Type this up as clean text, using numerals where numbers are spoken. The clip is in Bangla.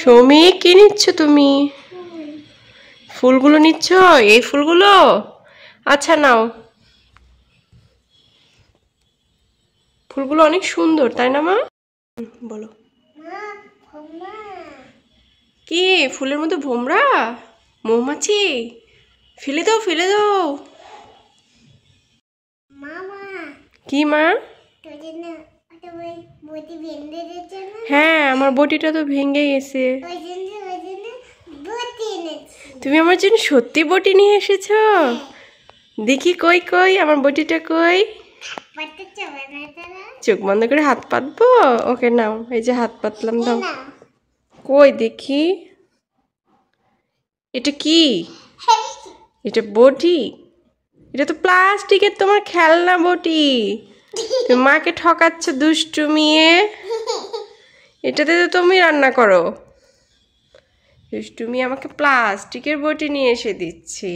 সৌমি কি নিচ্ছ তুমি? ফুলগুলো নিচ্ছ? এই ফুলগুলো? আচ্ছা নাও। ফুলগুলো অনেক সুন্দর তাই না মা? বলো কি ফুলের মধ্যে ভোমরা? মৌমাছি? ফেলে দাও ফেলে দাও। কি মা? হ্যাঁ আমার বটিটা তো ভেঙে গেছে। তুমি আমার জন্য সত্যি বটি নিয়ে এসেছো? দেখি কই কই আমার বটিটা কই? চোখ বন্ধ করে হাত পাতবো? ওকে নাও, এই যে হাত পাতলাম, দাও। কই দেখি, এটা কি? এটা বটি? এটা তো প্লাস্টিকের, তোমার খেলনা বটি। তুমি মাকে ঠকাচ্ছ দুষ্টু মেয়ে। এটাতে তো তুমি রান্না করো। দুষ্টু মেয়ে আমাকে প্লাস্টিকের বটি নিয়ে এসে দিচ্ছি।